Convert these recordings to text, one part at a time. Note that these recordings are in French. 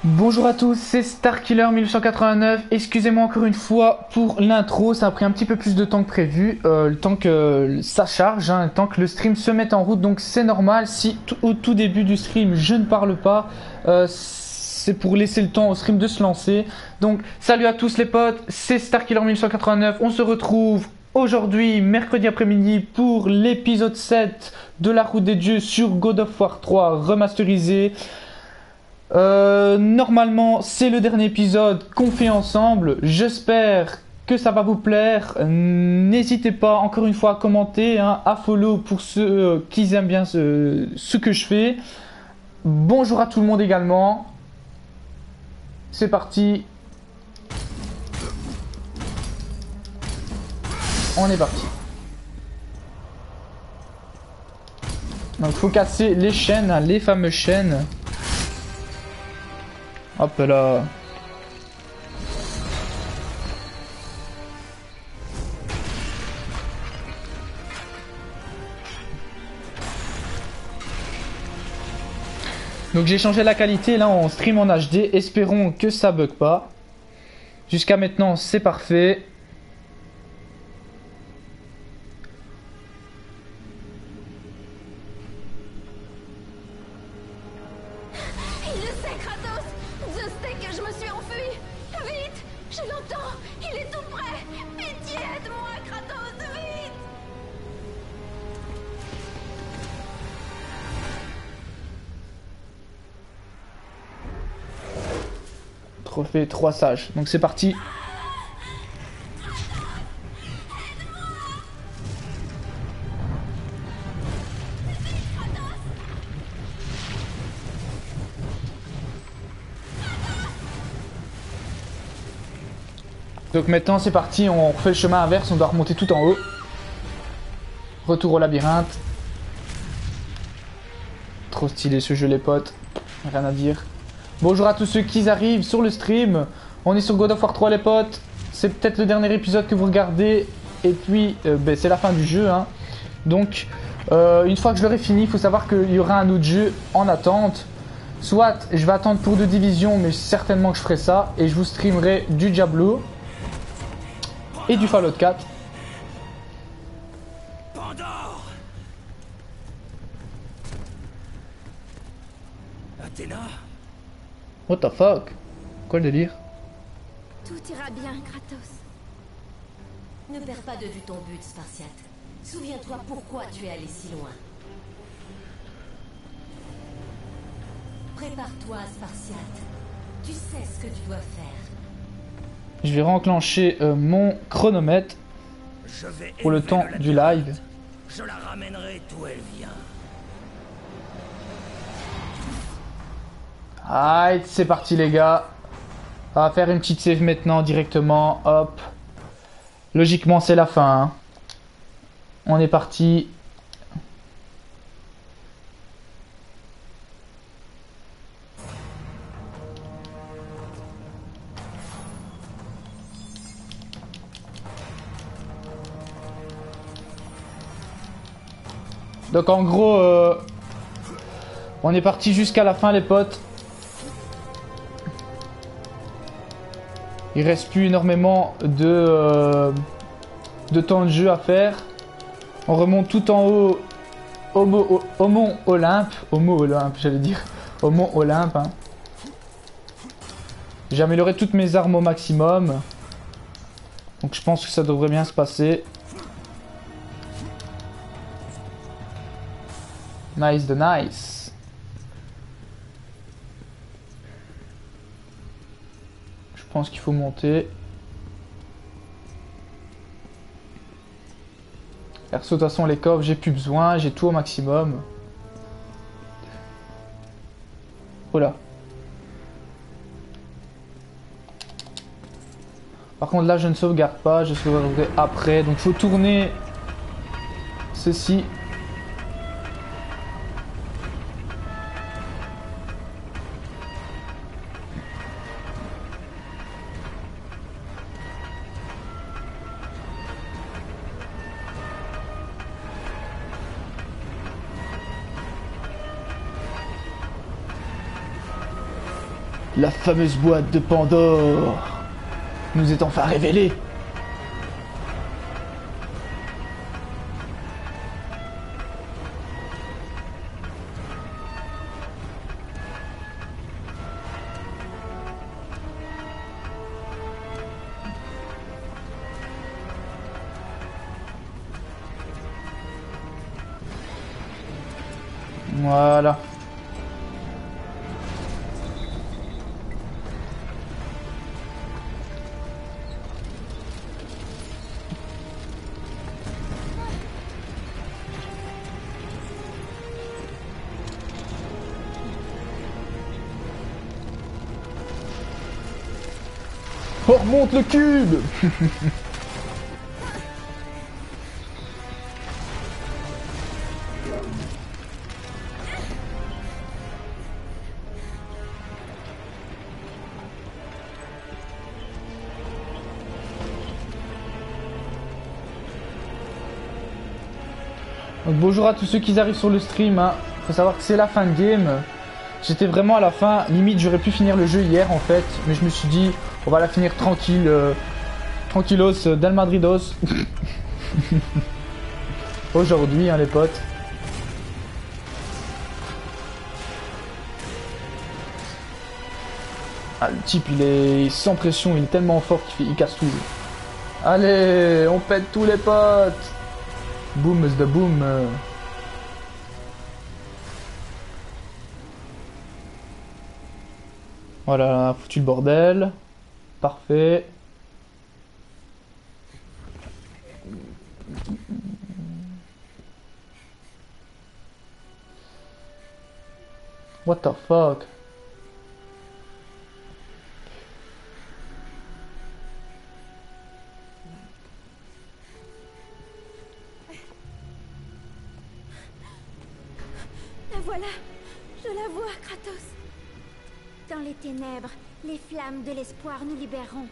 Bonjour à tous, c'est Starkiller 1889. Excusez-moi encore une fois pour l'intro, ça a pris un petit peu plus de temps que prévu, le temps que ça charge, le temps que le stream se mette en route, donc c'est normal. Si au tout début du stream je ne parle pas, c'est pour laisser le temps au stream de se lancer. Donc salut à tous les potes, c'est Starkiller 1889, on se retrouve aujourd'hui, mercredi après-midi, pour l'épisode 7 de la route des dieux sur God of War 3 remasterisé. Normalement, c'est le dernier épisode qu'on fait ensemble. J'espère que ça va vous plaire. N'hésitez pas encore une fois à commenter, à follow pour ceux qui aiment bien ce que je fais. Bonjour à tout le monde également. C'est parti. On est parti. Donc, faut casser les chaînes, les fameuses chaînes. Hop là. Donc j'ai changé la qualité, là on stream en HD, espérons que ça bug pas. Jusqu'à maintenant c'est parfait. Il le sait, Kratos! Je sais que je me suis enfuie! Vite! Je l'entends! Il est tout près! Pitié, aide-moi, Kratos! Vite! Trophée 3 sages, donc c'est parti. Donc maintenant c'est parti, on refait le chemin inverse, on doit remonter tout en haut. Retour au labyrinthe. Trop stylé ce jeu les potes, rien à dire. Bonjour à tous ceux qui arrivent sur le stream. On est sur God of War 3 les potes. C'est peut-être le dernier épisode que vous regardez. Et puis c'est la fin du jeu. Donc une fois que je l'aurai fini, il faut savoir qu'il y aura un autre jeu en attente. Soit je vais attendre pour 2 divisions, mais certainement que je ferai ça. Et je vous streamerai du Diablo. Et du Fallout 4. Pandore! Athéna? What the fuck? Quoi le délire? Tout ira bien, Kratos. Ne perds pas de vue ton but, Spartiate. Souviens-toi pourquoi tu es allé si loin. Prépare-toi, Spartiate. Tu sais ce que tu dois faire. Je vais renclencher mon chronomètre Je vais pour le élever temps le du labyrinthe. live. Je la ramènerai d'où elle vient. Alright, c'est parti les gars. On va faire une petite save maintenant directement. Hop. Logiquement c'est la fin. On est parti. Donc en gros, on est parti jusqu'à la fin les potes. Il reste plus énormément de temps de jeu à faire. On remonte tout en haut au mont Olympe. Au mont Olympe, j'allais dire. Au mont Olympe. J'ai amélioré toutes mes armes au maximum. Donc je pense que ça devrait bien se passer. Nice de nice. Je pense qu'il faut monter. Perso, de toute façon, les coffres, j'ai plus besoin. J'ai tout au maximum. Voilà. Par contre, là, je ne sauvegarde pas. Je sauvegarderai après. Donc, il faut tourner ceci. La fameuse boîte de Pandore nous est enfin révélée. Voilà. Oh, remonte le cube. Donc bonjour à tous ceux qui arrivent sur le stream, hein. Faut savoir que c'est la fin de game. J'étais vraiment à la fin, limite j'aurais pu finir le jeu hier en fait, mais je me suis dit on va la finir tranquille, tranquillos, del Madridos. Aujourd'hui hein les potes. Ah le type il est sans pression, il est tellement fort qu'il casse tout. Allez, on pète tous les potes. Boom is the boom. Voilà, foutu le bordel. Parfait. What the fuck? La voilà. Je la vois, Kratos. Dans les ténèbres, les flammes de l'espoir nous libéreront.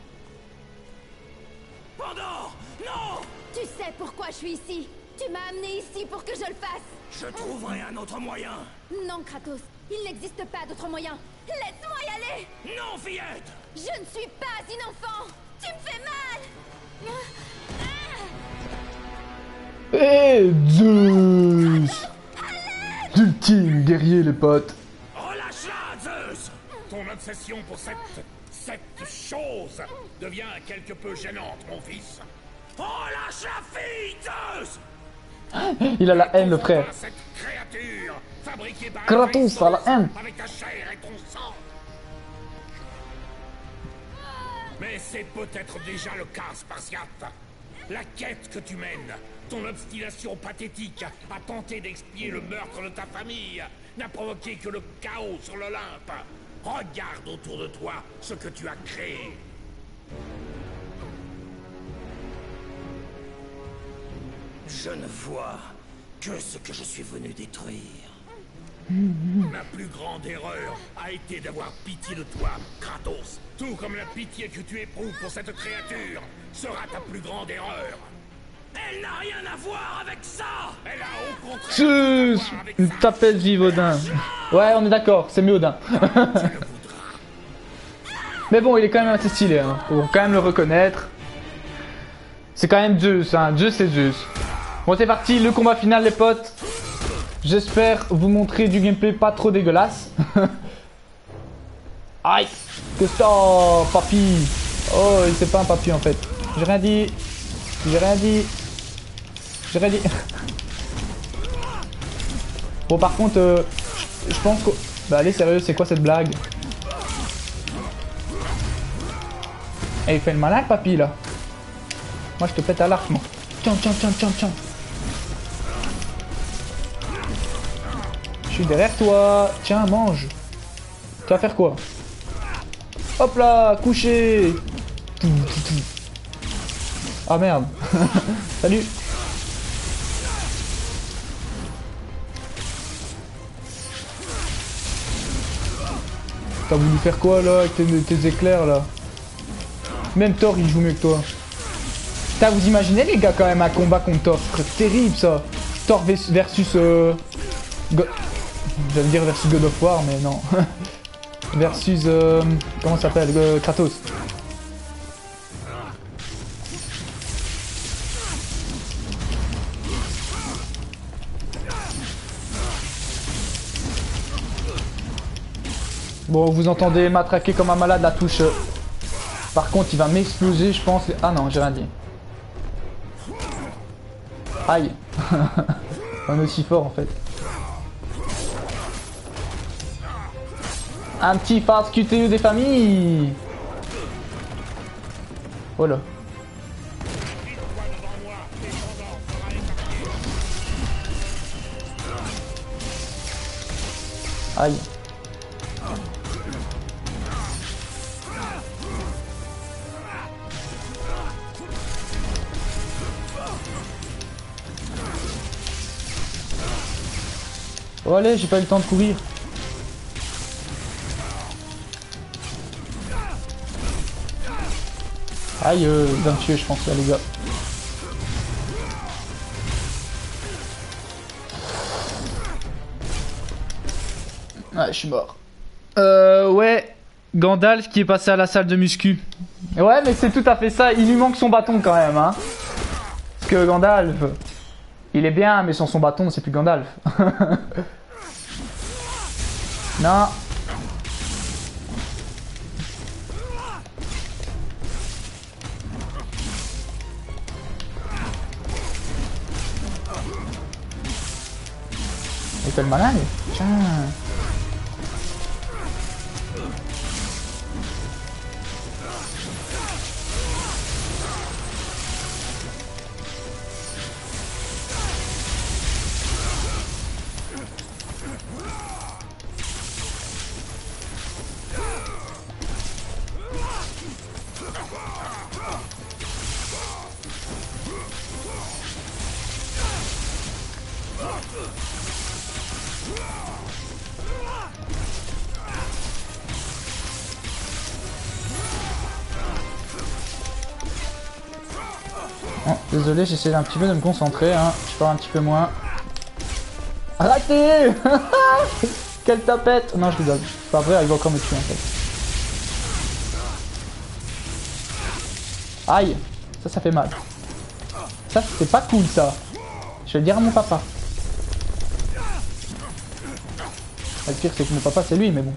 Pandore! Non! Tu sais pourquoi je suis ici. Tu m'as amené ici pour que je le fasse. Je trouverai un autre moyen. Non, Kratos. Il n'existe pas d'autre moyen. Laisse-moi y aller. Non, fillette! Je ne suis pas une enfant. Tu me fais mal. Et Zeus! D'ultime guerrier les potes. Relâche-la, Zeus! Ton obsession pour cette chose devient quelque peu gênante, mon fils. Relâche la fille, Zeus! Il a la haine le frère. Cette créature fabriquée par Kratos a la haine. avec ta chair et ton sang. Mais c'est peut-être déjà le cas, Spartiate. La quête que tu mènes, ton obstination pathétique à tenter d'expier le meurtre de ta famille, n'a provoqué que le chaos sur l'Olympe. Regarde autour de toi ce que tu as créé. Je ne vois que ce que je suis venu détruire. Ma plus grande erreur a été d'avoir pitié de toi, Kratos. Tout comme la pitié que tu éprouves pour cette créature sera ta plus grande erreur. Elle n'a rien à voir avec ça! Elle a au contraire Zeus! à voir avec Une ça. tapette vive Odin. Ouais, on est d'accord, c'est mieux Odin. Mais bon, il est quand même assez stylé, hein. Faut quand même le reconnaître. C'est quand même Zeus, hein. Zeus c'est Zeus. Bon, c'est parti, le combat final, les potes. J'espère vous montrer du gameplay pas trop dégueulasse. Aïe! Que ça, papy! Oh, c'est pas un papy en fait. J'ai rien dit. J'ai rien dit. J'ai rien dit. Bon, par contre, je pense que. Bah, allez, sérieux, c'est quoi cette blague? Et il fait le malin, papy là. Moi, je te pète à l'arc, moi. Tiens, tiens, tiens, tiens, tiens. Je suis derrière toi. Tiens, mange. Tu vas faire quoi? Hop là, couché. Ah merde. Salut. T'as voulu faire quoi là avec tes éclairs là? Même Thor il joue mieux que toi. Putain, vous imaginez les gars quand même un combat contre Thor? C'est terrible ça. Thor versus... J'allais dire versus God of War mais non. versus comment ça s'appelle, Kratos. Bon, vous entendez matraquer comme un malade la touche. Par contre, il va m'exploser, je pense. Ah non, j'ai rien dit. Aïe. On est aussi fort en fait. Un petit fast QTE des familles. Oh là. Aïe. Oh allez, j'ai pas eu le temps de courir. Aïe, il va me tuer je pense là les gars. Ouais, je suis mort. Ouais, Gandalf qui est passé à la salle de muscu. Ouais, mais c'est tout à fait ça, il lui manque son bâton quand même, hein. Parce que Gandalf, il est bien, mais sans son bâton, c'est plus Gandalf. Non. Il fait le malin, lui. Tiens. Oh, désolé, j'essaie un petit peu de me concentrer, hein. Je parle un petit peu moins. Arrêtez. Quelle tapette. Non, je rigole. C'est pas vrai, elle va encore me tuer en fait. Aïe. Ça fait mal. Ça, c'est pas cool, ça. Je vais le dire à mon papa. Le pire, c'est que mon papa, c'est lui, mais bon.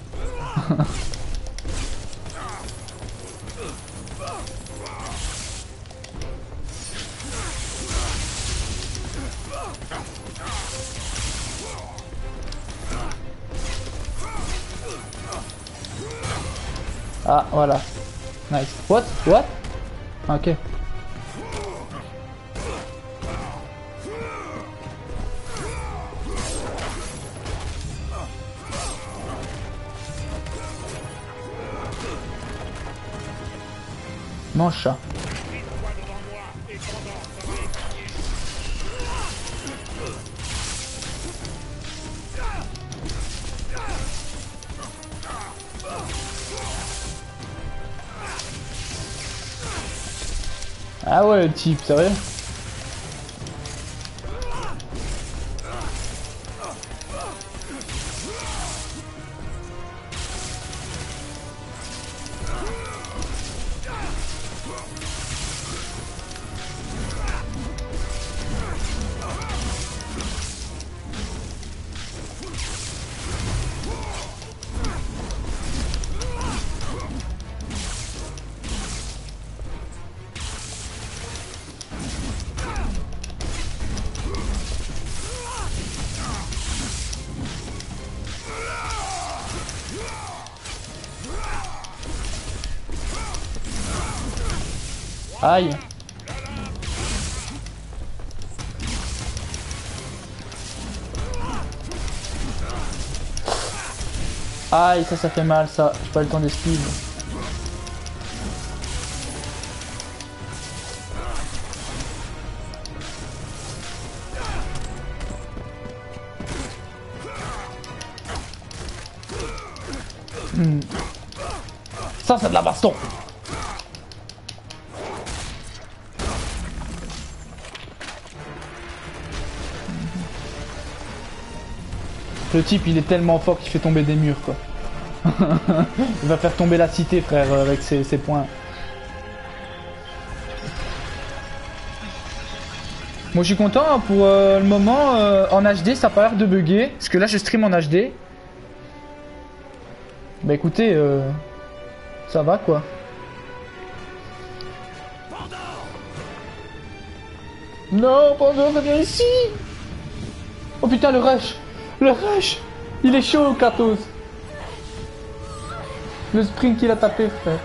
Ah, voilà. Nice. What? What? Ok. Mange ça. Ah ouais, le type, sérieux? Aïe. Aïe, ça fait mal ça. J'ai pas le temps d'esquive. Ça, c'est de la baston. Le type, il est tellement fort qu'il fait tomber des murs, quoi. Il va faire tomber la cité, frère, avec ses points. Moi je suis content hein, pour le moment en HD ça a pas l'air de bugger parce que là je stream en HD. Bah écoutez ça va quoi. Non Pandore viens ici. Oh putain le rush. Le rush. Il est chaud Kratos. Le sprint qu'il a tapé frère.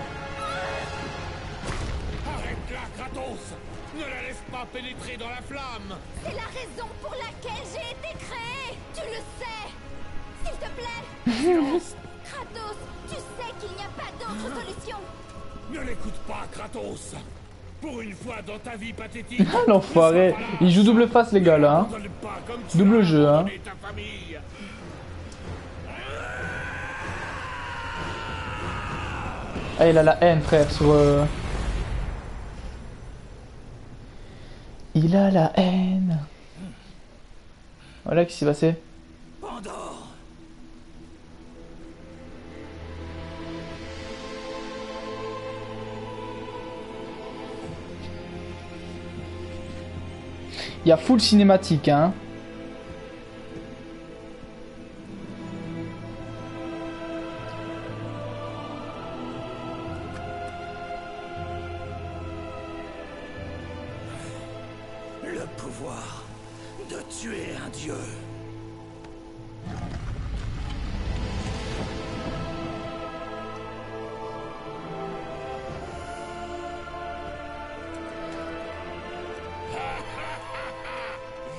Pénétrer dans la flamme. C'est la raison pour laquelle j'ai été créé. Tu le sais. S'il te plaît. Kratos, tu sais qu'il n'y a pas d'autre solution. Ne l'écoute pas, Kratos. Pour une fois dans ta vie pathétique. L'enfoiré. Il joue double face les gars là. Hein. Double jeu hein. Ah il a la haine frère sur... Il a la haine. Voilà, qu'est-ce qui s'est passé? Pandore. Il y a full cinématique, hein. Le pouvoir de tuer un dieu.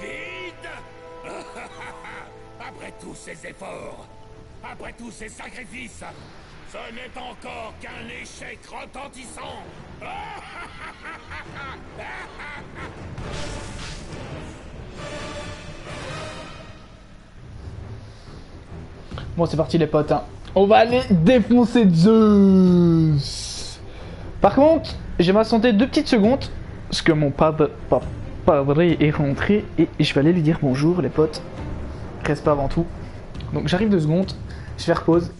Vide. Après tous ces efforts, après tous ces sacrifices, ce n'est encore qu'un échec retentissant. Bon, c'est parti les potes. Hein. On va aller défoncer Zeus. Par contre, j'ai ma santé 2 petites secondes. Parce que mon padre est rentré. Et je vais aller lui dire bonjour les potes. Reste pas avant tout. Donc j'arrive 2 secondes. Je vais faire pause.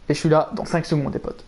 Et je suis là dans 5 secondes les potes.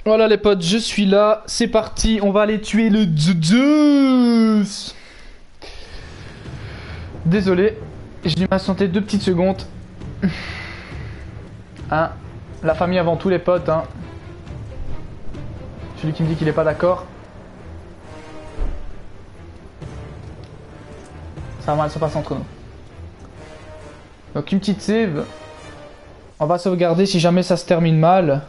Voilà les potes, je suis là, c'est parti, on va aller tuer le Zeus. Désolé, j'ai dû m'absenter 2 petites secondes. Hein, la famille avant tout les potes. Hein. Celui qui me dit qu'il est pas d'accord. Ça va mal se passer entre nous. Donc une petite save. On va sauvegarder si jamais ça se termine mal.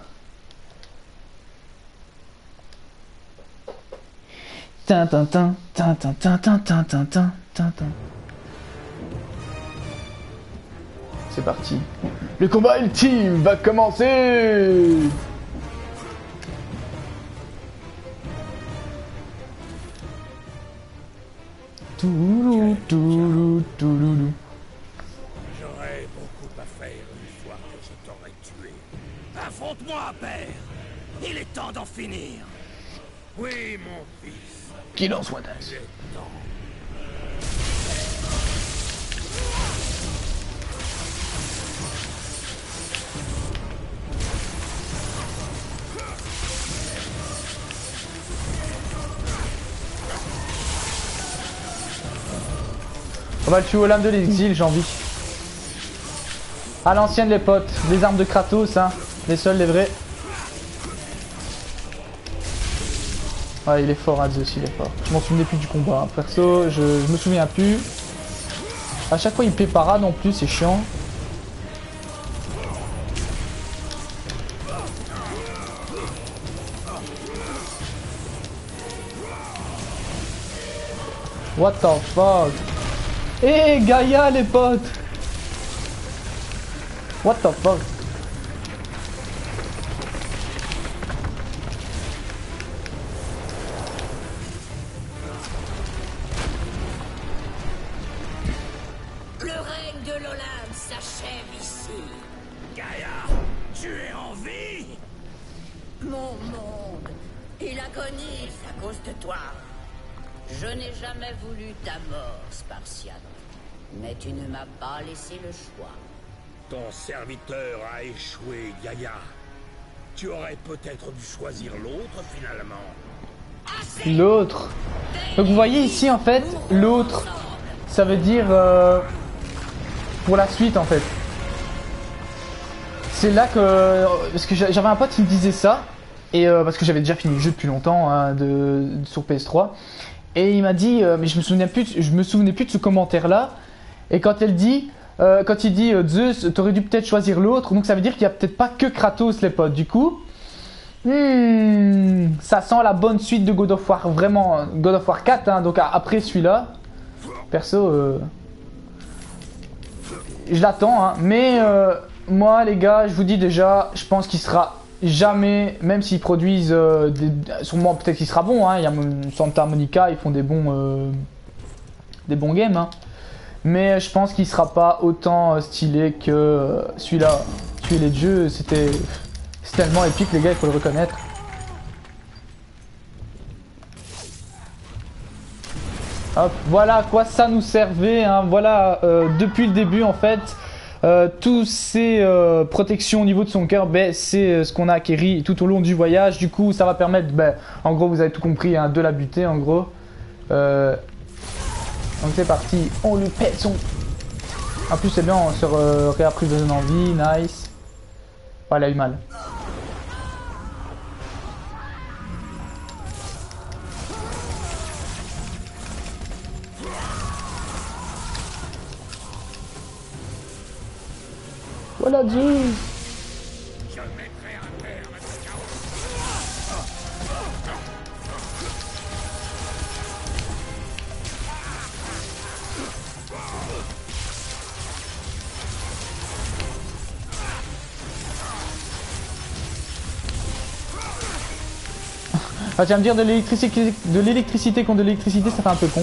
C'est parti. Le combat ultime va commencer. Touloulou, touloulou, touloulou. J'aurais beaucoup à faire une fois que je t'aurais tué. Affronte-moi, père. Il est temps d'en finir. Oui, mon fils. Qu'il en soit ainsi. On va le tuer aux lames de l'exil, j'ai envie. À l'ancienne les potes, les armes de Kratos, hein. Les seuls, les vrais. Ouais, il est fort, Zeus, il est fort. Je m'en souvenais plus du combat. Hein. Perso, je me souviens plus. À chaque fois, il paie parade en plus, c'est chiant. What the fuck? Eh, Gaïa, les potes! What the fuck? Le règne de l'Olympe s'achève ici. Gaïa, tu es en vie? Mon monde, il agonise à cause de toi. Je n'ai jamais voulu ta mort, Spartiate. Mais tu ne m'as pas laissé le choix. Ton serviteur a échoué, Gaïa. Tu aurais peut-être dû choisir l'autre, finalement. L'autre. Donc vous voyez ici, en fait, l'autre, ça veut dire pour la suite, en fait. C'est là que... Parce que j'avais un pote qui me disait ça. Et parce que j'avais déjà fini le jeu depuis longtemps, hein, sur PS3. Et il m'a dit, mais je me souvenais plus de ce commentaire-là. Et quand il dit Zeus, t'aurais dû peut-être choisir l'autre. Donc ça veut dire qu'il n'y a peut-être pas que Kratos, les potes. Du coup, ça sent la bonne suite de God of War. Vraiment, God of War 4. Hein, donc après celui-là, perso, je l'attends. Hein, mais moi, les gars, je vous dis déjà, je pense qu'il sera jamais, même s'ils produisent, sûrement peut-être qu'il sera bon. Hein, il y a Santa Monica, ils font des bons games. Hein. Mais je pense qu'il sera pas autant stylé que celui-là. Tuer les dieux, c'est tellement épique, les gars, il faut le reconnaître. Hop, voilà à quoi ça nous servait. Hein. Voilà, depuis le début, en fait, tous ces protections au niveau de son cœur, ben, c'est ce qu'on a acquéri tout au long du voyage. Du coup, ça va permettre, ben, en gros, vous avez tout compris, hein, de la buter, en gros. Donc c'est parti, on lui pète son... En plus c'est bien, on se réapprivoisonne en vie, nice. Oh, elle a eu mal. Voilà Zeus. Ah, tu vas me dire de l'électricité contre de l'électricité, ça fait un peu con.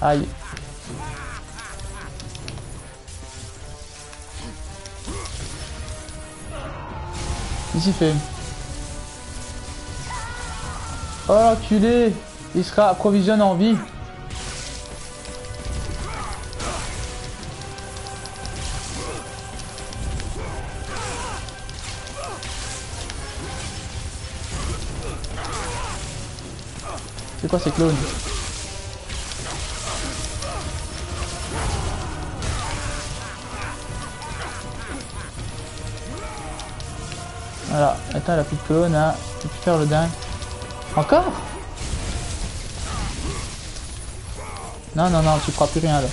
Aïe. Qu'est-ce qu'il fait? Oh l'enculé, il sera approvisionné en vie. C'est quoi ces clones? Voilà, attends, elle a plus de clones, hein. Je peux plus faire le dingue. Encore? Non, non, non, tu feras plus rien là.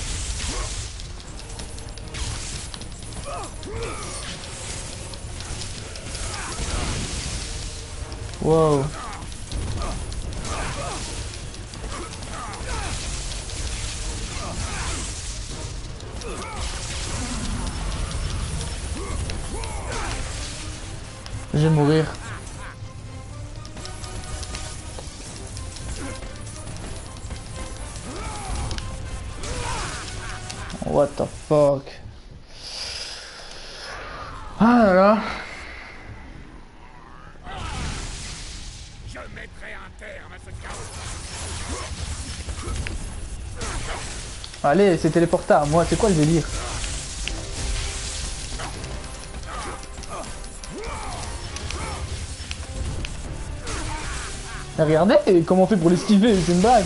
Wow. Je vais mourir. What the fuck? Ah là là. Je mettrai un terme à ce chaos. Allez, c'est téléporté à moi, c'est quoi le délire? Regardez comment on fait pour l'esquiver, c'est une blague.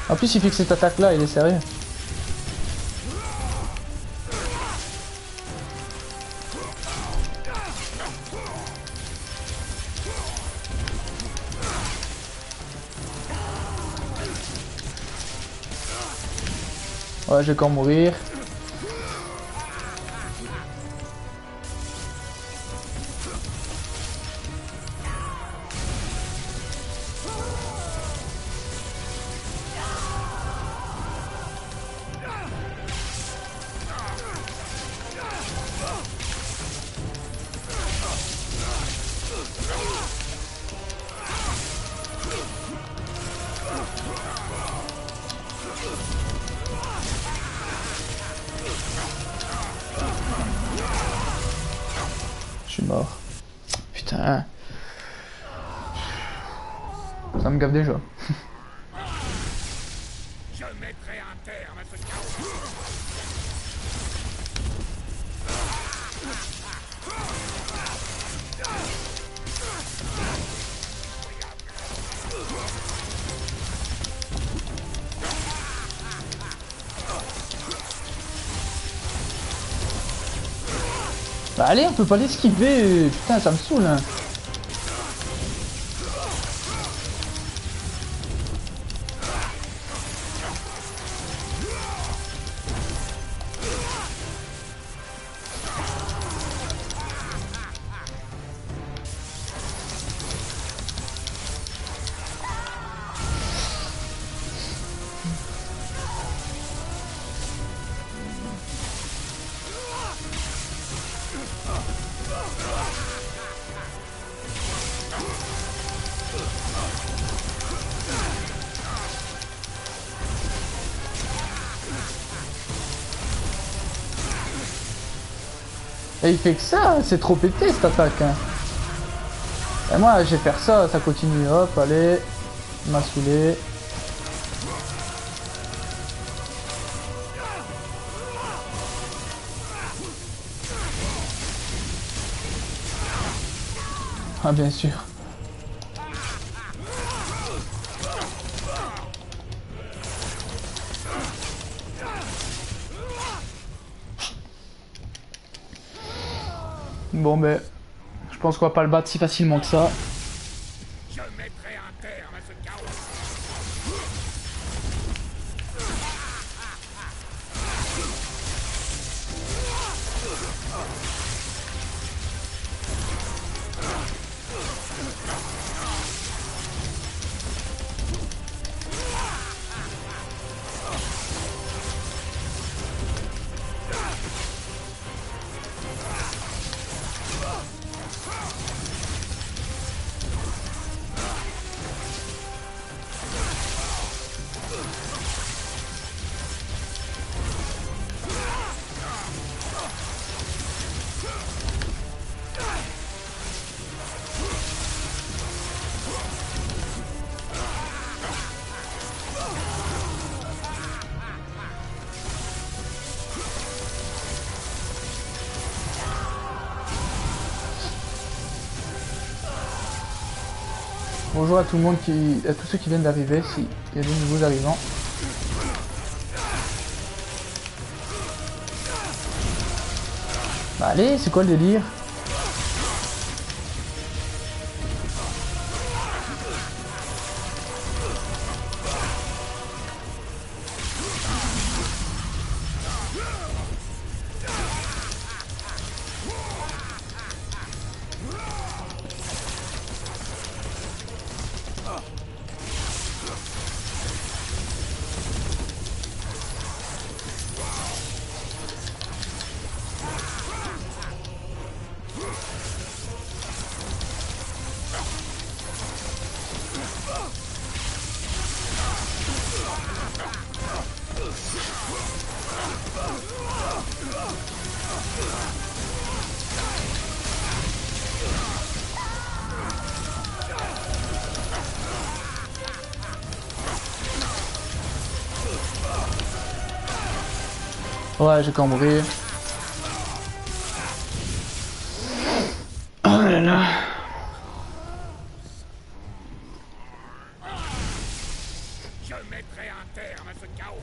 En plus il fait que cette attaque là, il est sérieux. Ouais, je vais quand mourir. Je suis mort. Putain. Ça me gave déjà. Je mettrai un terme à ce chaos. Bah allez, on peut pas l'esquiver. Putain, ça me saoule. Hein. Et il fait que ça, c'est trop pété cette attaque. Hein. Et moi, je vais faire ça, ça continue. Hop, allez. Il m'a saoulé. Ah, bien sûr. Bon, ben, je pense qu'on va pas le battre si facilement que ça. Je mettrai un terme à ce chaos. Bonjour à tout le monde à tous ceux qui viennent d'arriver, s'il y a des nouveaux arrivants. Bah allez, c'est quoi le délire? Ouais, j'ai cambré. Oh là là. Je mettrai un terme à ce chaos.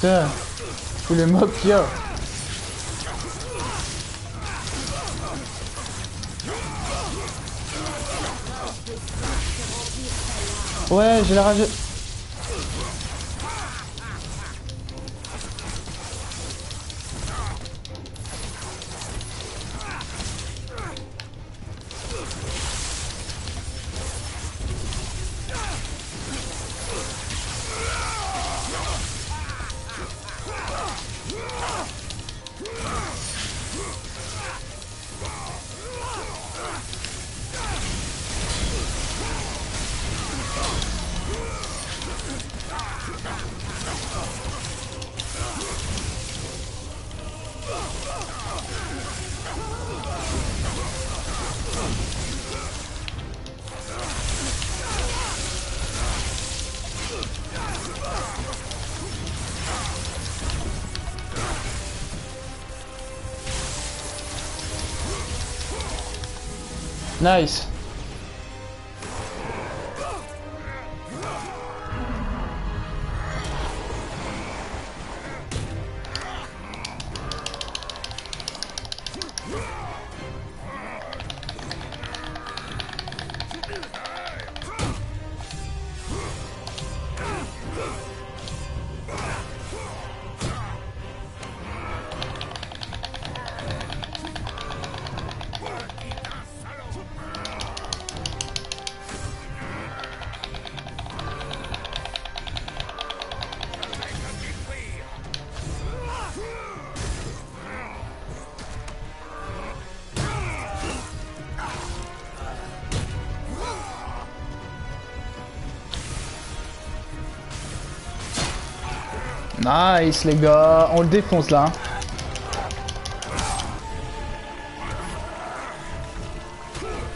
Putain, tous les mobs qu'il y a. Ouais, j'ai la rage. Nice. Nice les gars, on le défonce là. Hein.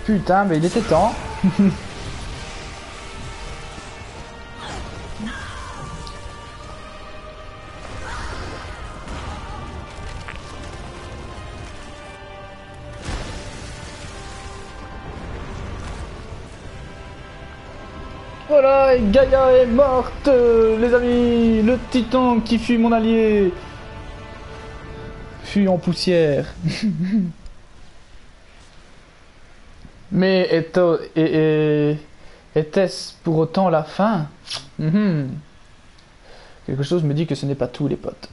Putain, mais il était temps. Voilà, et Gaïa est morte, les amis. Le titan qui fut mon allié fut en poussière. Mais était-ce pour autant la fin? Quelque chose me dit que ce n'est pas tout, les potes.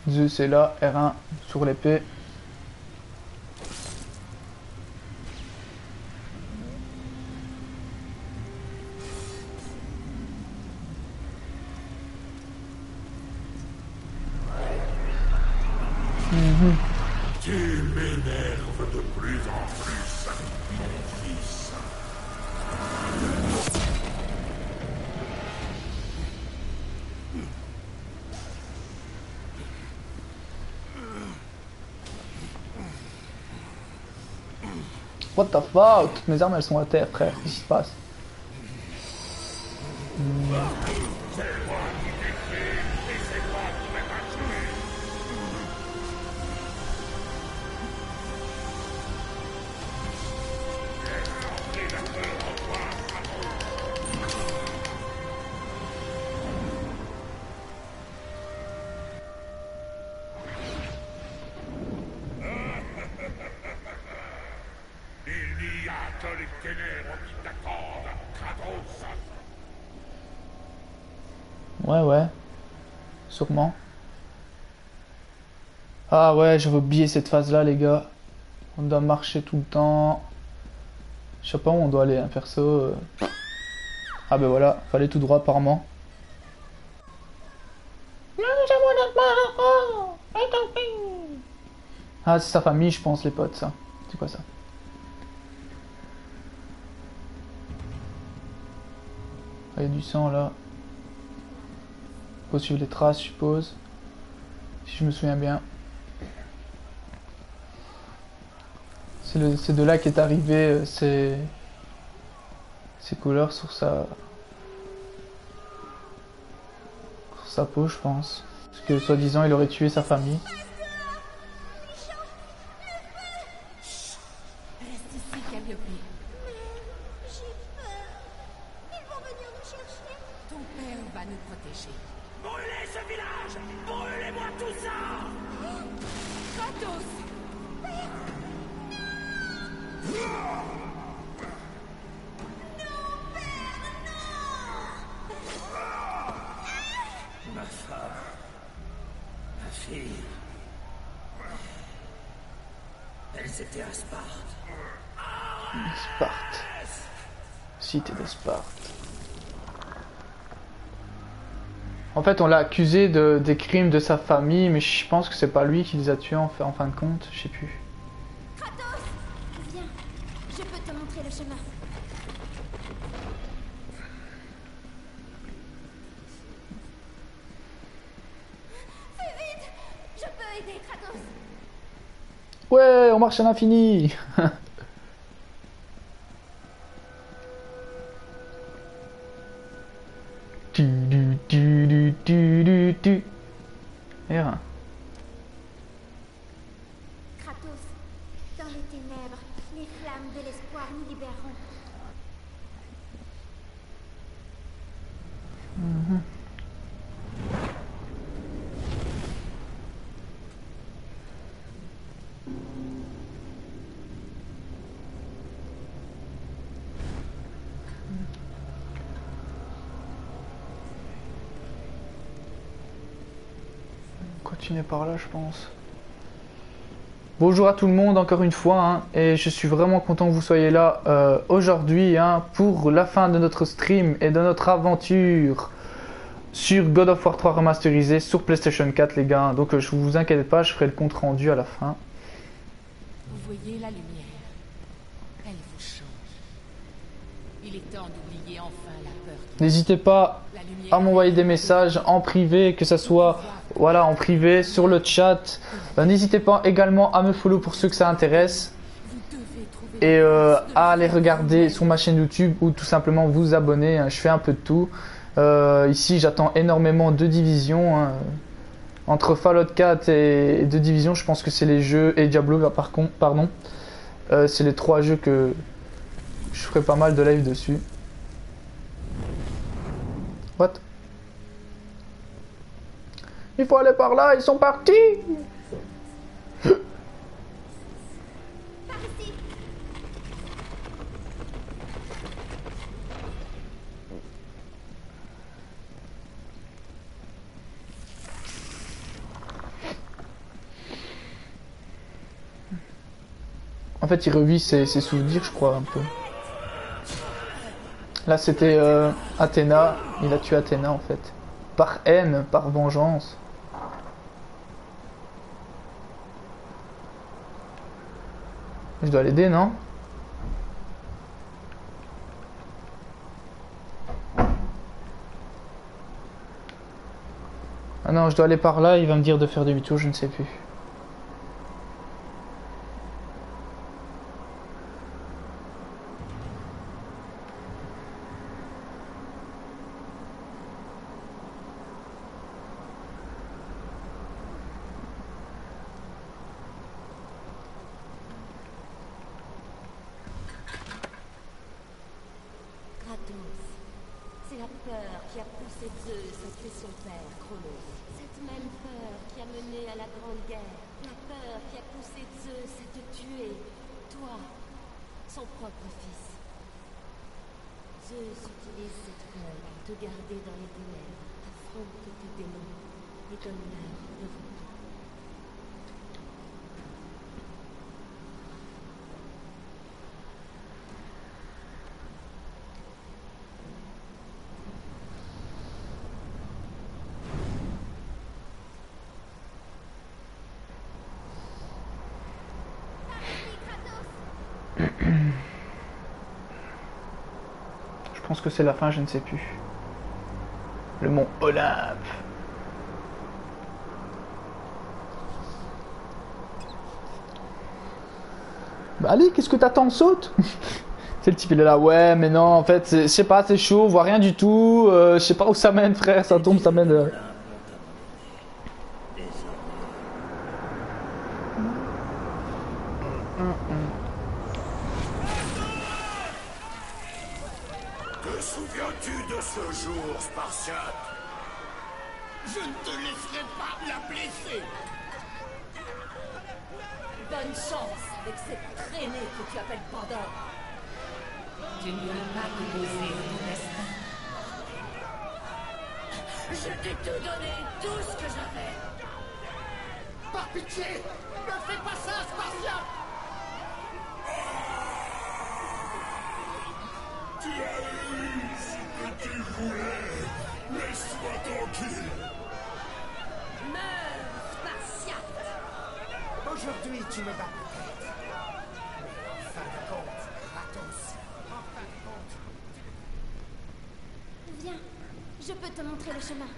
Zeus est là, R1 sur l'épée. Tu m'énerves de plus en plus, mon fils. What the fuck? Toutes mes armes elles sont à terre, frère. Qu'est-ce qui se passe? Il n'y a que les ténèbres qui t'attendent, Kratos. Ouais, sûrement. Ah ouais, j'avais oublié cette phase là, les gars. On doit marcher tout le temps. Je sais pas où on doit aller, hein, perso. Ah ben voilà, fallait tout droit apparemment. Ah, c'est sa famille, je pense, les potes, ça. C'est quoi ça? Ah, il y a du sang là. Faut suivre les traces, je suppose. Si je me souviens bien. C'est de là qu'est arrivé ces couleurs sur sa peau, je pense. Parce que soi-disant, il aurait tué sa famille. Reste ici, Calliope. J'ai peur. Ils vont venir nous chercher. Ton père va nous protéger. Brûlez ce village! Brûlez-moi tout ça! Kratos! Ma femme, ma fille, elles étaient à Sparte. Sparte. Cité de Sparte. En fait, on l'a accusé des crimes de sa famille, mais je pense que c'est pas lui qui les a tués en fin de compte, je sais plus. Kratos, viens. Je peux te montrer le chemin. Fais vite. Je peux aider, Kratos. Ouais, on marche à l'infini. R1. Kratos, dans les ténèbres, les flammes de l'espoir nous libéreront. Continuer par là, je pense. Bonjour à tout le monde encore une fois, hein, et je suis vraiment content que vous soyez là aujourd'hui hein, pour la fin de notre stream et de notre aventure sur God of War 3 remasterisé sur PlayStation 4 les gars. Donc je vous inquiétez pas, je ferai le compte rendu à la fin. Vous voyez la lumière, elle vous change. Il est temps d'oublier enfin la peur. N'hésitez pas à m'envoyer des messages en privé, que ça soit voilà, en privé, sur le chat. N'hésitez pas également à me follow pour ceux que ça intéresse. Et à aller regarder sur ma chaîne YouTube ou tout simplement vous abonner. Je fais un peu de tout. Ici j'attends énormément de divisions. Hein. Entre Fallout 4 et The Division, je pense que c'est les jeux, et Diablo par contre, pardon. C'est les 3 jeux que je ferai pas mal de live dessus. What? Il faut aller par là, ils sont partis! En fait, il revit ses souvenirs, je crois, un peu. Là, c'était Athéna. Il a tué Athéna, en fait. Par haine, par vengeance. Je dois l'aider, non? Ah non, je dois aller par là. Il va me dire de faire demi-tour, je ne sais plus. C'est la peur qui a poussé Zeus à tuer son père, Chronos. Cette même peur qui a mené à la Grande Guerre. La peur qui a poussé Zeus à te tuer, toi, son propre fils. Zeus utilise cette peur pour te garder dans les ténèbres, affronte tes démons et donne-leur le repos. Je pense que c'est la fin, je ne sais plus. Le mont Olympe. Bah allez, qu'est-ce que t'attends, saute. C'est le type, il est là, ouais, mais non, en fait, je sais pas, c'est chaud, on voit rien du tout, je sais pas où ça mène, frère, ça tombe, ça mène... Te souviens-tu de ce jour, Spartiate? Je ne te laisserai pas la blesser. Bonne chance avec cette traînée que tu appelles Pandore. Tu ne peux pas t'opposer à ton destin. Je t'ai tout donné, tout ce que j'avais. Par pitié, ne fais pas ça, Spartiate! Tu as eu ce que tu voulais. Laisse-moi tranquille. Meurs, Spartiate. Aujourd'hui, tu me bats peut-être. En fin de compte, Kratos. En fin de compte. Viens, je peux te montrer le chemin.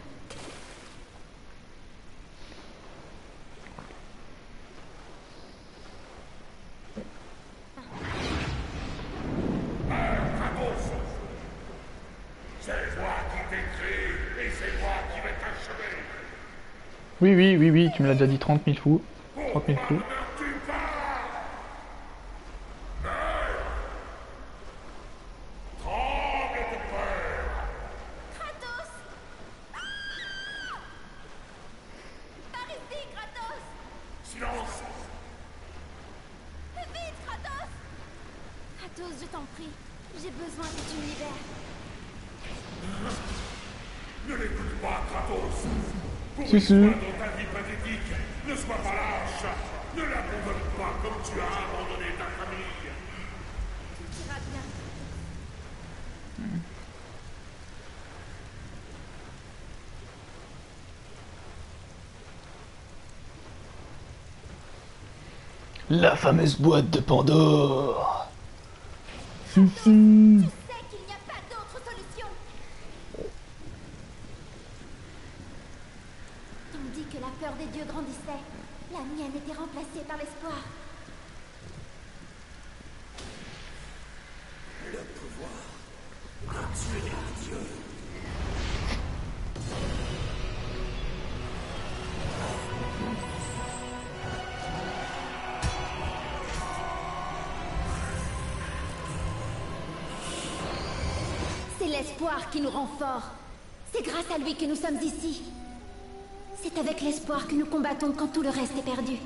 C'est moi qui t'ai créé et c'est moi qui vais t'achever. Oui, tu me l'as déjà dit 30 000 fois. 30 000 fois. Kratos! Par ici, Kratos! Silence! Vite, Kratos! Kratos, je t'en prie, j'ai besoin de cet univers. Ne l'écoute pas, Kratos. Pour Si, une si. fois dans ta vie pathétique, ne sois pas lâche. Ne l'abandonne La fameuse boîte de Pandore. Je sais qu'il n'y a pas d'autre solution. Tandis que la peur des dieux grandissait, la mienne était remplacée par l'espoir. Le pouvoir de tuer les dieux. C'est l'espoir qui nous rend forts. C'est grâce à lui que nous sommes ici. C'est avec l'espoir que nous combattons quand tout le reste est perdu.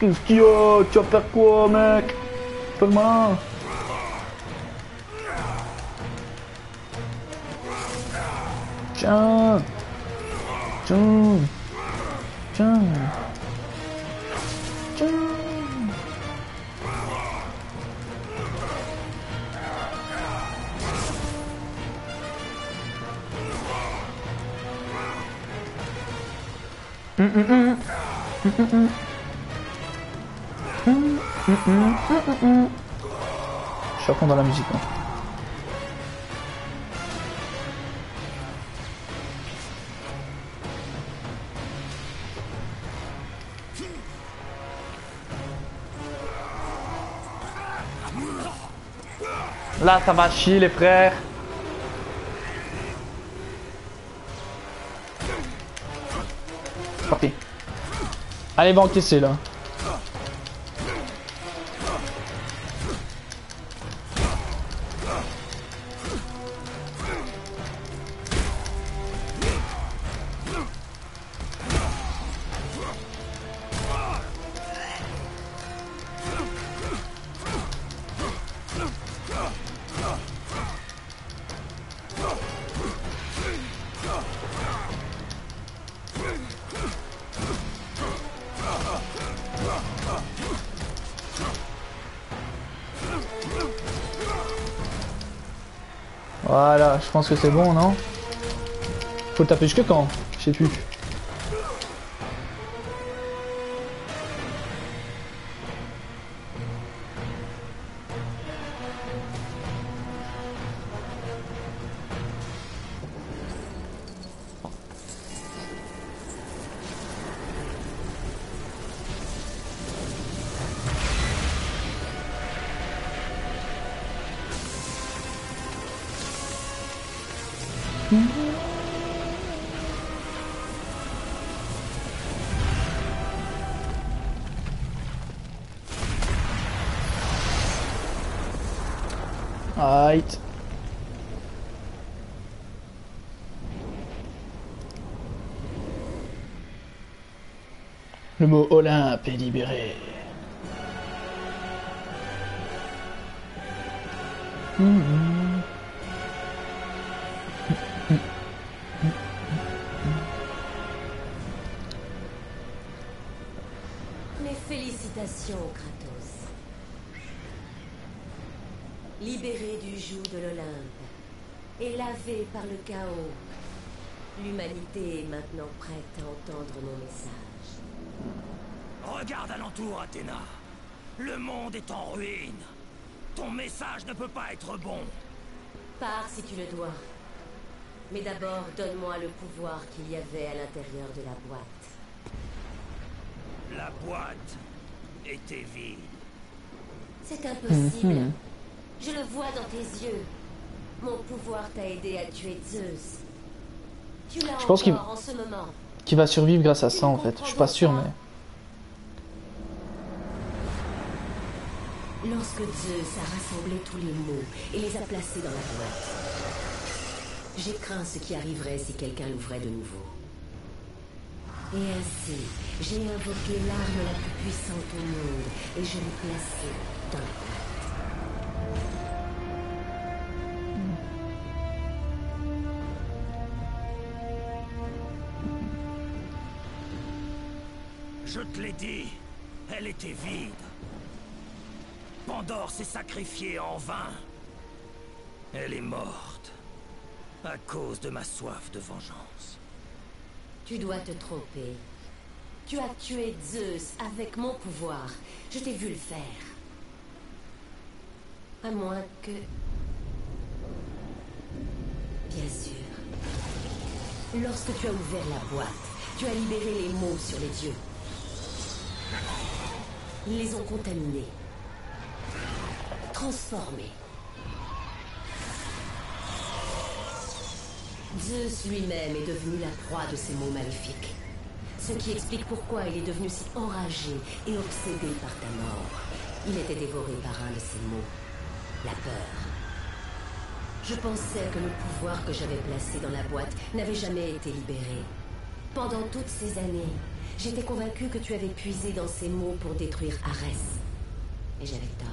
Qu'est-ce qu'il y a? Tu vas faire quoi, mec? Fais le malin. Tiens. Tiens. Tiens. Tiens. Je suis à fond dans la musique. Hein. Là, ça va chier, les frères. Parti. Allez, va encaisser là. Voilà, je pense que c'est bon, non? Faut le taper jusque quand? Je sais plus. Right. Le mot Olympe est libéré. Mes félicitations, Kratos. Libéré du joug de l'Olympe et lavé par le chaos, l'humanité est maintenant prête à entendre mon message. Regarde alentour, Athéna. Le monde est en ruine. Ton message ne peut pas être bon. Pars si tu le dois. Mais d'abord, donne-moi le pouvoir qu'il y avait à l'intérieur de la boîte. La boîte était vide. C'est impossible. Je le vois dans tes yeux. Mon pouvoir t'a aidé à tuer Zeus. Tu l'as Je pense encore en ce moment. qu'il va survivre grâce à ça en fait. Je suis pas sûr, mais. Lorsque Zeus a rassemblé tous les mots et les a placés dans la boîte, j'ai craint ce qui arriverait si quelqu'un l'ouvrait de nouveau. Et ainsi, j'ai invoqué l'arme la plus puissante au monde et je l'ai placée dans la boîte. Je te l'ai dit, elle était vide. Pandore s'est sacrifiée en vain. Elle est morte à cause de ma soif de vengeance. Tu dois te tromper. Tu as tué Zeus avec mon pouvoir. Je t'ai vu le faire. À moins que... Bien sûr. Lorsque tu as ouvert la boîte, tu as libéré les mots sur les dieux. Ils les ont contaminés. Transformés. Zeus lui-même est devenu la proie de ces mots maléfiques. Ce qui explique pourquoi il est devenu si enragé et obsédé par ta mort. Il était dévoré par un de ces mots. La peur. Je pensais que le pouvoir que j'avais placé dans la boîte n'avait jamais été libéré. Pendant toutes ces années, j'étais convaincue que tu avais puisé dans ces mots pour détruire Arès. Et j'avais tort.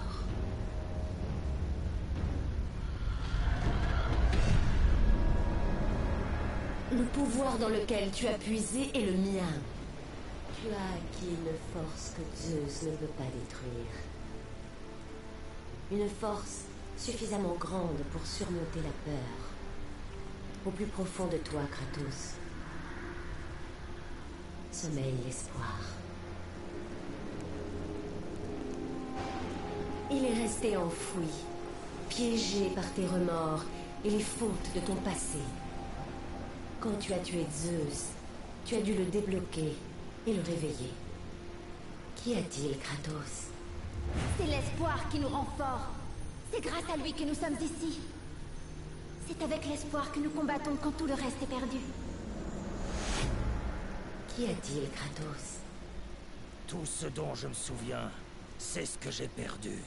Le pouvoir dans lequel tu as puisé est le mien. Tu as acquis une force que Zeus ne peut pas détruire. Une force suffisamment grande pour surmonter la peur. Au plus profond de toi, Kratos, sommeille l'espoir. Il est resté enfoui, piégé par tes remords et les fautes de ton passé. Quand tu as tué Zeus, tu as dû le débloquer et le réveiller. Qu'y a-t-il, Kratos? C'est l'espoir qui nous rend forts. C'est grâce à lui que nous sommes ici. C'est avec l'espoir que nous combattons quand tout le reste est perdu. Qu'y a-t-il, Kratos? Tout ce dont je me souviens, c'est ce que j'ai perdu.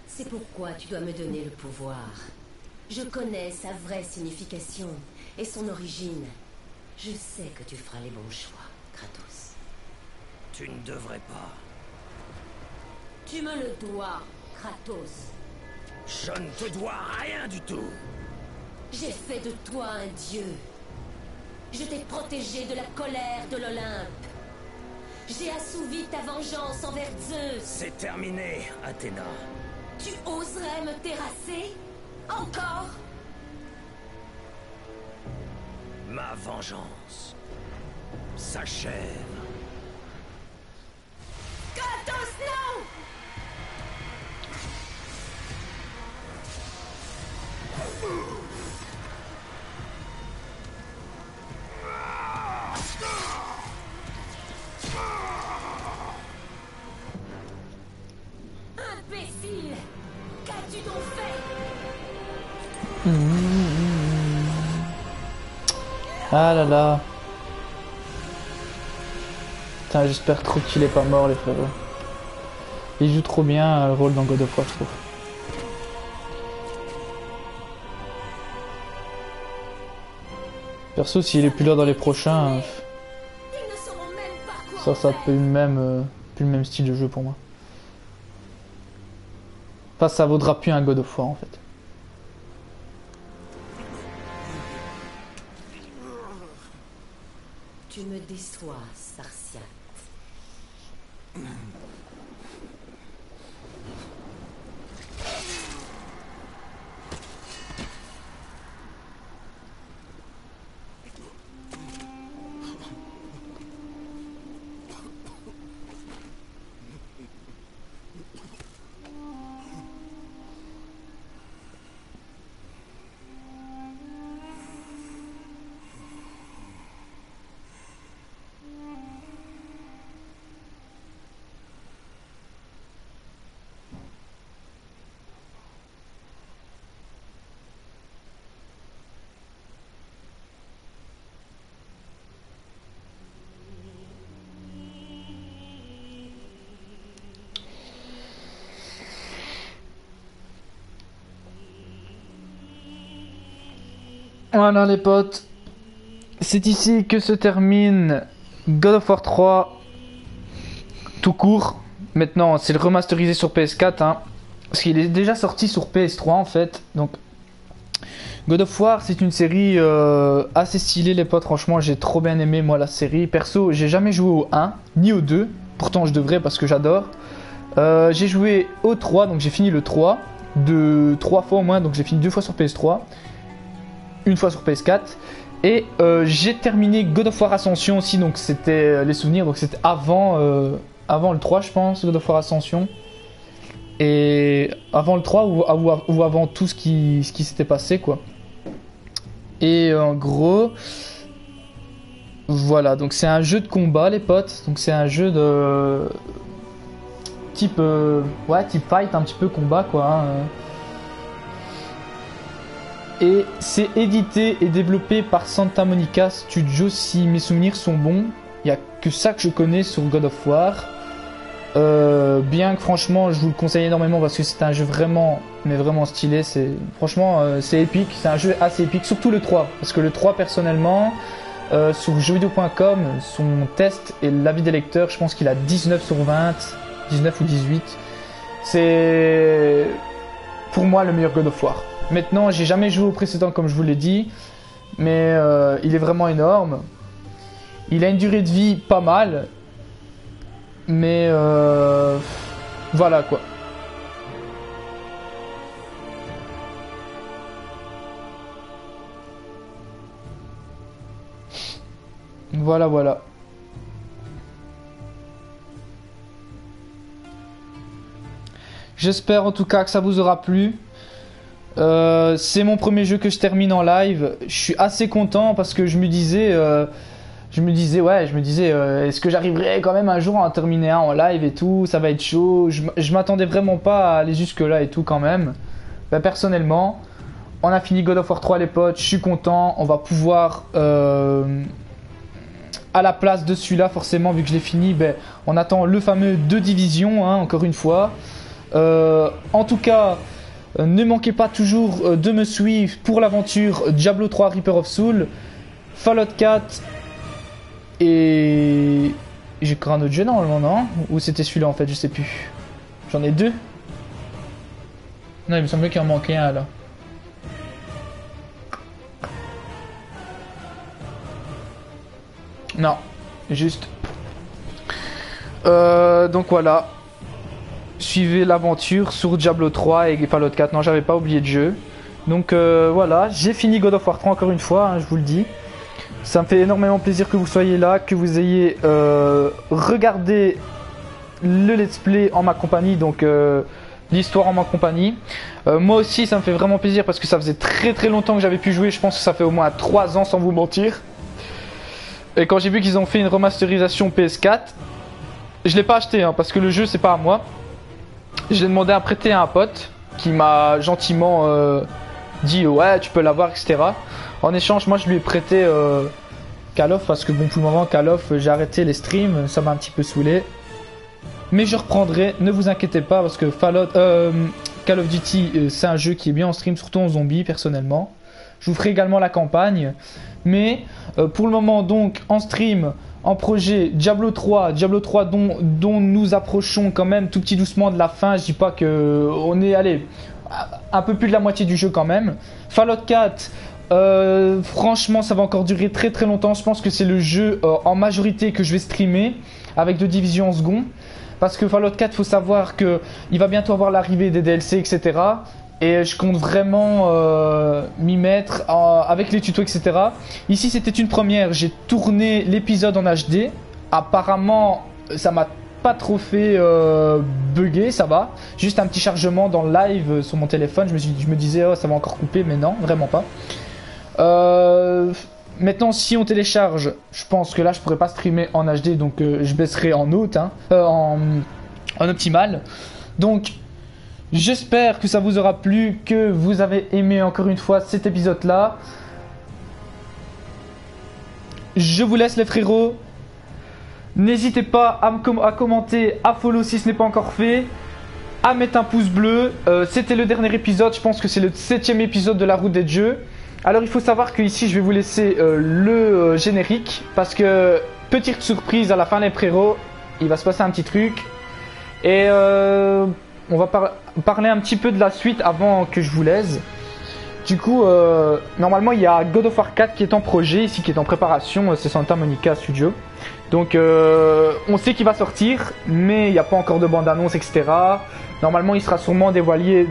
C'est pourquoi tu dois me donner le pouvoir. Je connais sa vraie signification et son origine. Je sais que tu feras les bons choix, Kratos. Tu ne devrais pas. Tu me le dois, Kratos. Je ne te dois rien du tout. J'ai fait de toi un dieu. Je t'ai protégé de la colère de l'Olympe. J'ai assouvi ta vengeance envers Zeus. C'est terminé, Athéna. Tu oserais me terrasser? Encore? Ma vengeance s'achève. Kratos, non! Imbécile! Qu'as-tu donc fait? Ah là là. Putain, j'espère trop qu'il est pas mort, les frérots. Il joue trop bien le rôle dans God of War, je trouve. Perso, s'il est plus là dans les prochains, ça peut même plus le même style de jeu pour moi. Enfin, ça vaudra plus un God of War en fait. Tu me déçois, Spartiate. Voilà les potes, c'est ici que se termine God of War 3 tout court. Maintenant c'est le remasterisé sur PS4 hein, parce qu'il est déjà sorti sur PS3 en fait. Donc God of War c'est une série assez stylée les potes, franchement j'ai trop bien aimé moi la série. Perso j'ai jamais joué au 1 ni au 2, pourtant je devrais parce que j'adore. J'ai joué au 3, donc j'ai fini le 3 de 3 fois au moins, donc j'ai fini 2 fois sur PS3, une fois sur PS4. Et j'ai terminé God of War Ascension aussi, donc c'était les souvenirs, donc c'était avant le 3 je pense, God of War Ascension. Et avant le 3 ou avant tout ce qui s'était passé quoi. Et en gros, voilà, donc c'est un jeu de combat les potes, donc c'est un jeu de type type fight, un petit peu combat quoi. Hein. Et c'est édité et développé par Santa Monica Studios si mes souvenirs sont bons. Il n'y a que ça que je connais sur God of War. Bien que franchement je vous le conseille énormément parce que c'est un jeu vraiment stylé. Franchement c'est épique, c'est un jeu assez épique, surtout le 3. Parce que le 3 personnellement, sur jeuxvideo.com, son test et l'avis des lecteurs, je pense qu'il a 19 sur 20, 19 ou 18. C'est pour moi le meilleur God of War. Maintenant, j'ai jamais joué au précédent comme je vous l'ai dit, mais il est vraiment énorme. Il a une durée de vie pas mal, mais voilà quoi. Voilà. J'espère en tout cas que ça vous aura plu. C'est mon premier jeu que je termine en live. Je suis assez content parce que je me disais est-ce que j'arriverai quand même un jour à en terminer un en live et tout, ça va être chaud. Je m'attendais vraiment pas à aller jusque là et tout quand même. Ben, personnellement, on a fini God of War 3 les potes, je suis content. On va pouvoir à la place de celui-là forcément vu que je l'ai fini, ben, on attend le fameux 2 divisions hein, encore une fois. En tout cas, ne manquez pas toujours de me suivre pour l'aventure Diablo 3 Reaper of Soul, Fallout 4 et... J'ai créé un autre jeu normalement, non? Ou c'était celui-là en fait, je sais plus. J'en ai 2. Non, il me semblait qu'il en manquait un là. Non, juste. Donc voilà. Suivez l'aventure sur Diablo 3 et Fallout 4. Non, j'avais pas oublié de jeu. Donc voilà, j'ai fini God of War 3 encore une fois, hein, je vous le dis. Ça me fait énormément plaisir que vous soyez là, que vous ayez regardé le let's play en ma compagnie, donc l'histoire en ma compagnie. Moi aussi, ça me fait vraiment plaisir parce que ça faisait très longtemps que j'avais pu jouer. Je pense que ça fait au moins 3 ans sans vous mentir. Et quand j'ai vu qu'ils ont fait une remasterisation PS4, je l'ai pas acheté hein, parce que le jeu c'est pas à moi. Je l'ai demandé à prêter à un pote qui m'a gentiment dit ouais tu peux l'avoir etc. En échange moi je lui ai prêté Call of parce que bon pour le moment Call of j'ai arrêté les streams, ça m'a un petit peu saoulé. Mais je reprendrai, ne vous inquiétez pas parce que Call of Duty c'est un jeu qui est bien en stream, surtout en zombie personnellement. Je vous ferai également la campagne. Mais pour le moment donc en stream, en projet Diablo 3 dont nous approchons quand même tout petit doucement de la fin. Je dis pas que on est allé un peu plus de la moitié du jeu quand même. Fallout 4, franchement ça va encore durer très longtemps. Je pense que c'est le jeu en majorité que je vais streamer avec 2 divisions en second. Parce que Fallout 4 faut savoir que il va bientôt avoir l'arrivée des DLC etc. Et je compte vraiment m'y mettre avec les tutos etc. Ici c'était une première, j'ai tourné l'épisode en HD. Apparemment ça m'a pas trop fait bugger, ça va. Juste un petit chargement dans le live sur mon téléphone. Je me disais oh ça va encore couper mais non vraiment pas. Maintenant si on télécharge, je pense que là je pourrais pas streamer en HD. Donc je baisserai en haute hein, en optimal. Donc j'espère que ça vous aura plu, que vous avez aimé encore une fois cet épisode là. Je vous laisse les frérots. N'hésitez pas à commenter, à follow si ce n'est pas encore fait, à mettre un pouce bleu. C'était le dernier épisode, je pense que c'est le 7e épisode de la route des dieux. Alors il faut savoir que ici je vais vous laisser le générique. Parce que, petite surprise à la fin les frérots, il va se passer un petit truc. Et on va parler un petit peu de la suite avant que je vous laisse. Du coup, normalement, il y a God of War 4 qui est en projet, ici, qui est en préparation. C'est Santa Monica Studio. Donc, on sait qu'il va sortir, mais il n'y a pas encore de bande-annonce, etc. Normalement, il sera sûrement dévoilé,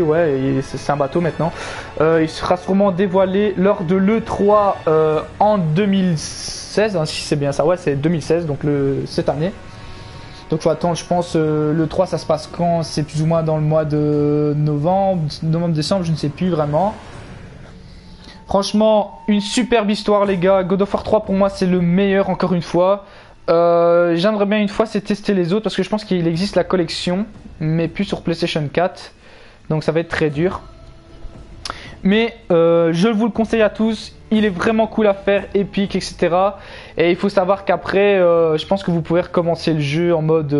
ouais, c'est un bateau maintenant. Il sera sûrement dévoilé lors de l'E3 en 2016, hein, si c'est bien ça. Ouais, c'est 2016, donc cette année. Donc, faut attendre, je pense, l'E3, ça se passe quand? C'est plus ou moins dans le mois de novembre, décembre, je ne sais plus vraiment. Franchement, une superbe histoire, les gars. God of War 3, pour moi, c'est le meilleur, encore une fois. J'aimerais bien une fois c'est tester les autres parce que je pense qu'il existe la collection mais plus sur PlayStation 4, donc ça va être très dur, mais je vous le conseille à tous, il est vraiment cool à faire, épique, etc. Et il faut savoir qu'après je pense que vous pouvez recommencer le jeu en mode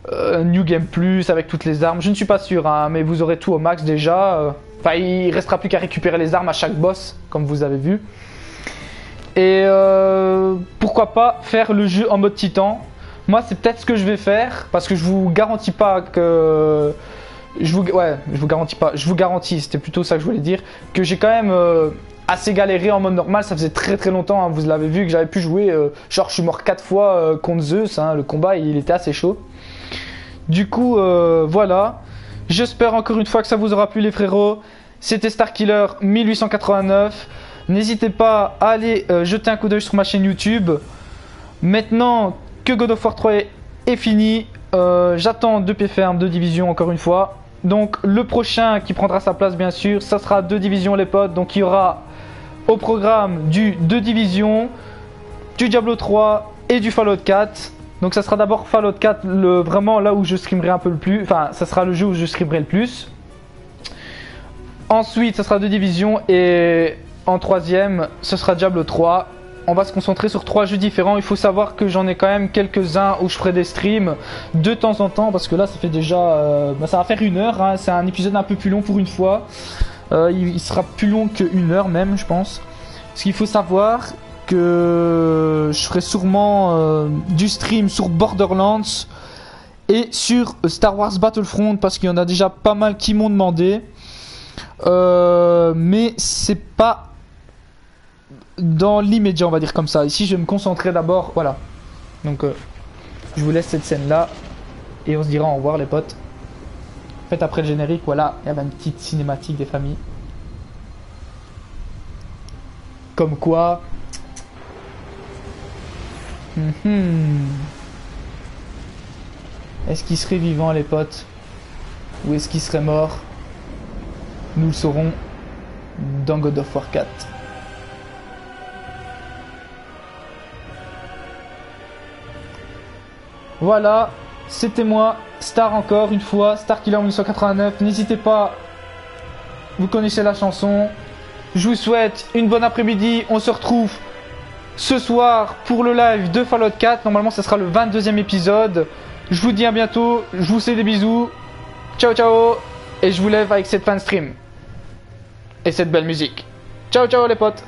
New Game Plus avec toutes les armes, je ne suis pas sûr hein, mais vous aurez tout au max déjà, enfin il restera plus qu'à récupérer les armes à chaque boss comme vous avez vu. Et pourquoi pas faire le jeu en mode titan. Moi c'est peut-être ce que je vais faire parce que je vous garantis pas que je vous garantis, c'était plutôt ça que je voulais dire, que j'ai quand même assez galéré en mode normal. Ça faisait très très longtemps hein, vous l'avez vu, que j'avais pu jouer genre je suis mort 4 fois contre Zeus hein, le combat il était assez chaud. Du coup voilà, j'espère encore une fois que ça vous aura plu les frérots. C'était Starkiller 1889. N'hésitez pas à aller jeter un coup d'œil sur ma chaîne YouTube. Maintenant que God of War 3 est fini, j'attends 2 P-Ferme, 2 divisions encore une fois. Donc le prochain qui prendra sa place bien sûr, ça sera 2 divisions les potes. Donc il y aura au programme du 2 divisions, du Diablo 3 et du Fallout 4. Donc ça sera d'abord Fallout 4, vraiment là où je streamerai un peu le plus. Enfin ça sera le jeu où je streamerai le plus. Ensuite ça sera 2 divisions et en troisième ce sera Diablo 3. On va se concentrer sur 3 jeux différents. Il faut savoir que j'en ai quand même quelques-uns où je ferai des streams de temps en temps. Parce que là ça fait déjà ça va faire 1 heure hein. C'est un épisode un peu plus long pour une fois. Il sera plus long que 1 heure même je pense. Parce qu'il faut savoir que je ferai sûrement du stream sur Borderlands et sur Star Wars Battlefront. Parce qu'il y en a déjà pas mal qui m'ont demandé. Mais c'est pas dans l'immédiat, on va dire comme ça. Ici je vais me concentrer d'abord, voilà. Donc je vous laisse cette scène là et on se dira au revoir les potes. En fait après le générique, voilà, il y avait une petite cinématique des familles. Comme quoi est-ce qu'il serait vivant les potes, ou est-ce qu'il serait mort? Nous le saurons dans God of War 4. Voilà, c'était moi, Star encore une fois, Starkiller 1989. N'hésitez pas, vous connaissez la chanson. Je vous souhaite une bonne après-midi. On se retrouve ce soir pour le live de Fallout 4. Normalement, ce sera le 22e épisode. Je vous dis à bientôt, je vous fais des bisous. Ciao, ciao. Et je vous lève avec cette fin de stream. Et cette belle musique. Ciao, ciao les potes.